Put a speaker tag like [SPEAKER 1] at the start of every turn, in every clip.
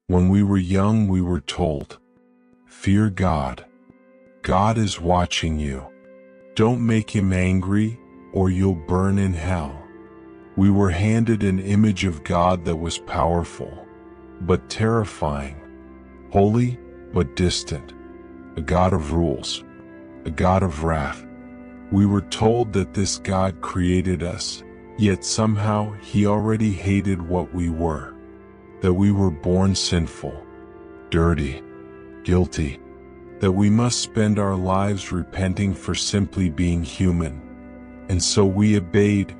[SPEAKER 1] When we were young, we were told, "Fear God. God is watching you. Don't make him angry, or you'll burn in hell." We were handed an image of God that was powerful, but terrifying, holy, but distant, a God of rules, a God of wrath. We were told that this God created us, yet somehow he already hated what we were, that we were born sinful, dirty, guilty, that we must spend our lives repenting for simply being human. And so we obeyed,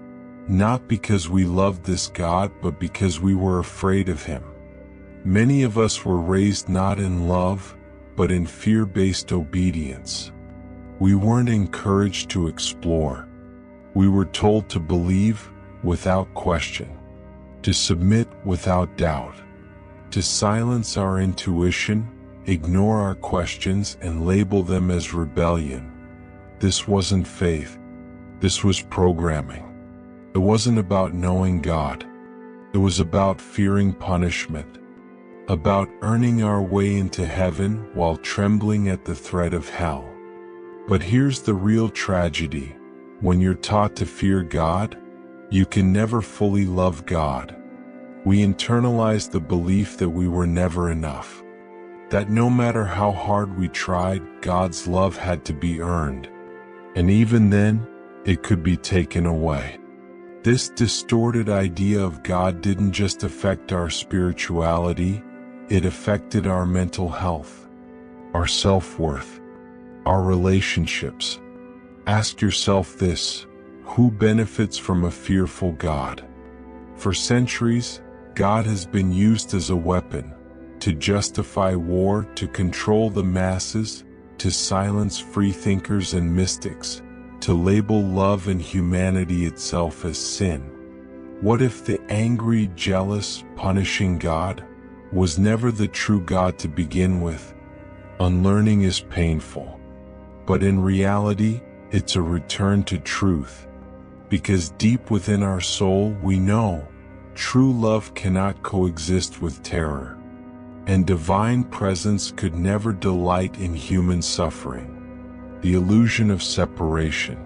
[SPEAKER 1] not because we loved this God, but because we were afraid of him. Many of us were raised not in love, but in fear-based obedience. We weren't encouraged to explore. We were told to believe without question, to submit without doubt, to silence our intuition, ignore our questions, and label them as rebellion. This wasn't faith. This was programming. It wasn't about knowing God. It was about fearing punishment, about earning our way into heaven while trembling at the threat of hell. But here's the real tragedy. When you're taught to fear God, you can never fully love God. We internalize the belief that we were never enough, that no matter how hard we tried, God's love had to be earned. And even then, it could be taken away. This distorted idea of God didn't just affect our spirituality, it affected our mental health, our self-worth, our relationships. Ask yourself this: who benefits from a fearful God? For centuries, God has been used as a weapon to justify war, to control the masses, to silence freethinkers and mystics, to label love and humanity itself as sin. What if the angry, jealous, punishing God was never the true God to begin with? Unlearning is painful, but in reality, it's a return to truth, because deep within our soul we know true love cannot coexist with terror, and divine presence could never delight in human suffering. The illusion of separation.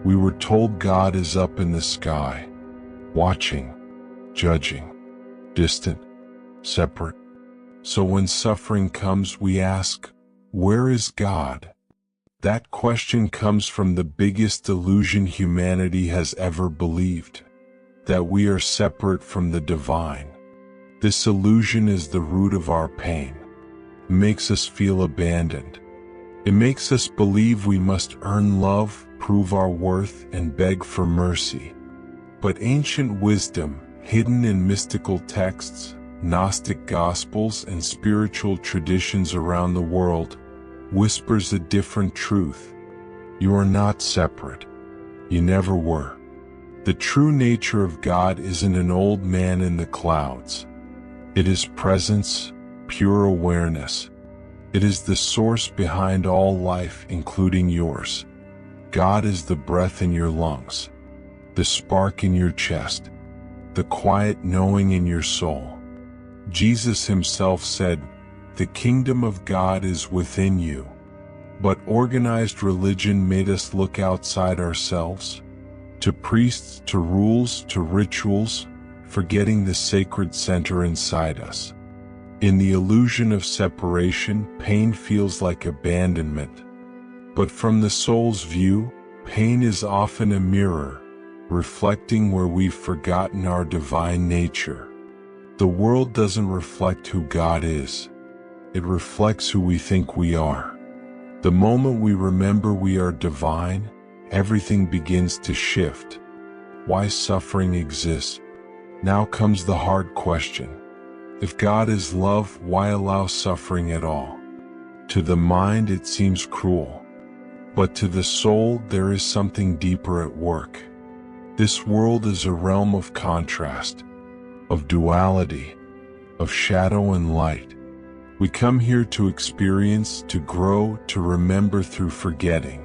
[SPEAKER 1] We were told God is up in the sky, watching, judging, distant, separate. So when suffering comes, we ask, where is God? That question comes from the biggest illusion humanity has ever believed, that we are separate from the divine. This illusion is the root of our pain. It makes us feel abandoned. It makes us believe we must earn love, prove our worth, and beg for mercy. But ancient wisdom, hidden in mystical texts, Gnostic gospels, and spiritual traditions around the world, whispers a different truth. You are not separate. You never were. The true nature of God isn't an old man in the clouds. It is presence, pure awareness. It is the source behind all life, including yours. God is the breath in your lungs, the spark in your chest, the quiet knowing in your soul. Jesus himself said, "The kingdom of God is within you." But organized religion made us look outside ourselves, to priests, to rules, to rituals, forgetting the sacred center inside us. In the illusion of separation, pain feels like abandonment. But from the soul's view, pain is often a mirror, reflecting where we've forgotten our divine nature. The world doesn't reflect who God is. It reflects who we think we are. The moment we remember we are divine, everything begins to shift. Why suffering exists? Now comes the hard question. If God is love, why allow suffering at all? To the mind it seems cruel, but to the soul there is something deeper at work. This world is a realm of contrast, of duality, of shadow and light. We come here to experience, to grow, to remember through forgetting.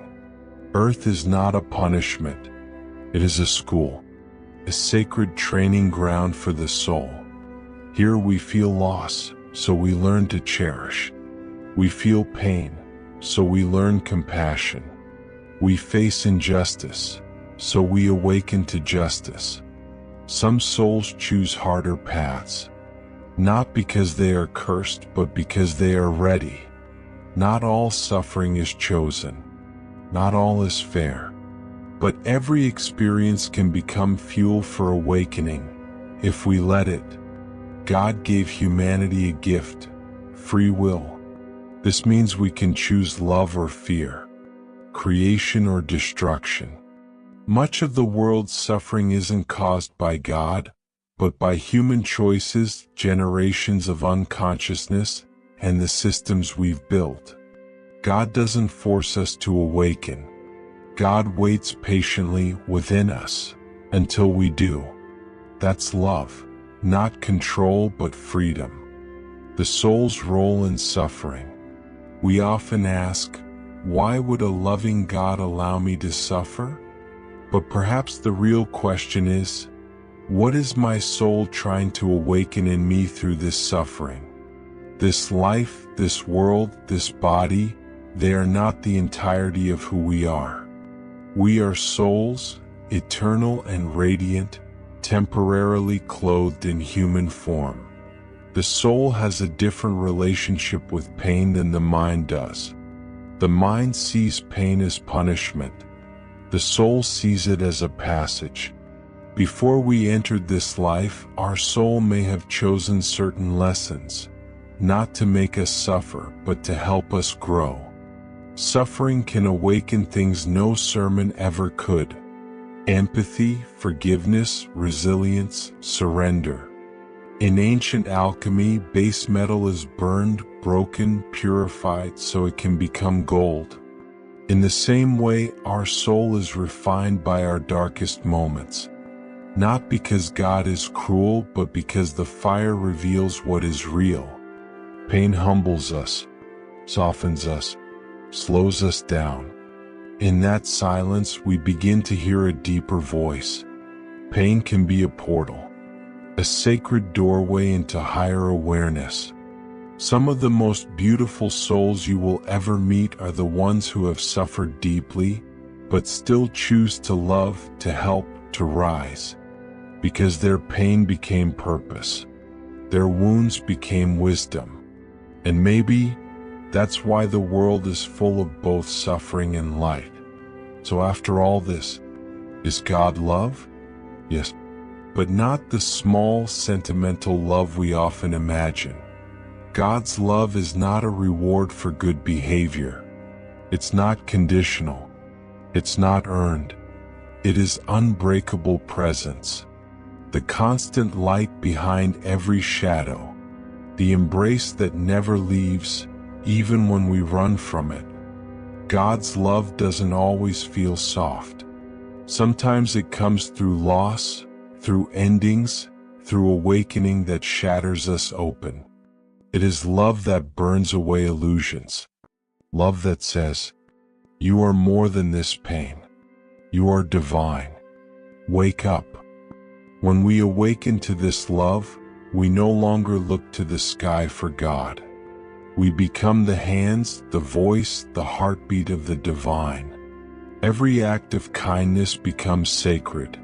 [SPEAKER 1] Earth is not a punishment. It is a school, a sacred training ground for the soul. Here we feel loss, so we learn to cherish. We feel pain, so we learn compassion. We face injustice, so we awaken to justice. Some souls choose harder paths, not because they are cursed, but because they are ready. Not all suffering is chosen. Not all is fair. But every experience can become fuel for awakening, if we let it. God gave humanity a gift, free will. This means we can choose love or fear, creation or destruction. Much of the world's suffering isn't caused by God, but by human choices, generations of unconsciousness, and the systems we've built. God doesn't force us to awaken. God waits patiently within us until we do. That's love, not control but freedom. The soul's role in suffering. We often ask, why would a loving God allow me to suffer? But perhaps the real question is, what is my soul trying to awaken in me through this suffering? This life, this world, this body, they are not the entirety of who we are. We are souls, eternal and radiant, temporarily clothed in human form. The soul has a different relationship with pain than the mind does. The mind sees pain as punishment. The soul sees it as a passage. Before we entered this life, our soul may have chosen certain lessons, not to make us suffer, but to help us grow. Suffering can awaken things no sermon ever could. Empathy, forgiveness, resilience, surrender. In ancient alchemy, base metal is burned, broken, purified so it can become gold. In the same way, our soul is refined by our darkest moments. Not because God is cruel, but because the fire reveals what is real. Pain humbles us, softens us, slows us down. In that silence, we begin to hear a deeper voice. Pain can be a portal, a sacred doorway into higher awareness. Some of the most beautiful souls you will ever meet are the ones who have suffered deeply, but still choose to love, to help, to rise. Because their pain became purpose. Their wounds became wisdom. And maybe that's why the world is full of both suffering and light. So after all this, is God love? Yes, but not the small, sentimental love we often imagine. God's love is not a reward for good behavior. It's not conditional. It's not earned. It is unbreakable presence. The constant light behind every shadow. The embrace that never leaves, even when we run from it. God's love doesn't always feel soft. Sometimes it comes through loss, through endings, through awakening that shatters us open. It is love that burns away illusions. Love that says, you are more than this pain. You are divine. Wake up. When we awaken to this love, we no longer look to the sky for God. We become the hands, the voice, the heartbeat of the divine. Every act of kindness becomes sacred.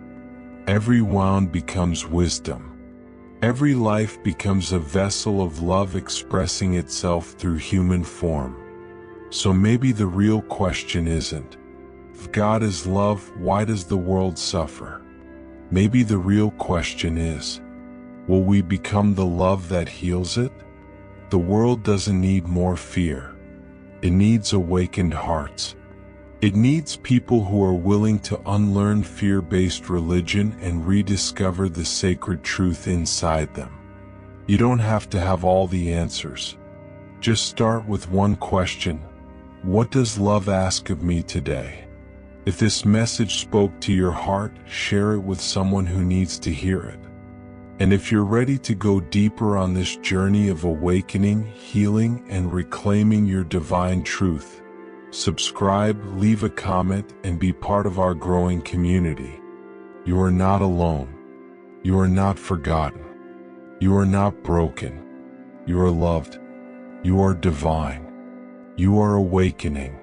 [SPEAKER 1] Every wound becomes wisdom. Every life becomes a vessel of love expressing itself through human form. So maybe the real question isn't, if God is love, why does the world suffer? Maybe the real question is, will we become the love that heals it? The world doesn't need more fear. It needs awakened hearts. It needs people who are willing to unlearn fear-based religion and rediscover the sacred truth inside them. You don't have to have all the answers. Just start with one question. What does love ask of me today? If this message spoke to your heart, share it with someone who needs to hear it. And if you're ready to go deeper on this journey of awakening, healing, and reclaiming your divine truth, subscribe, leave a comment, and be part of our growing community. You are not alone. You are not forgotten. You are not broken. You are loved. You are divine. You are awakening.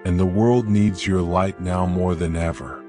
[SPEAKER 1] And the world needs your light now more than ever.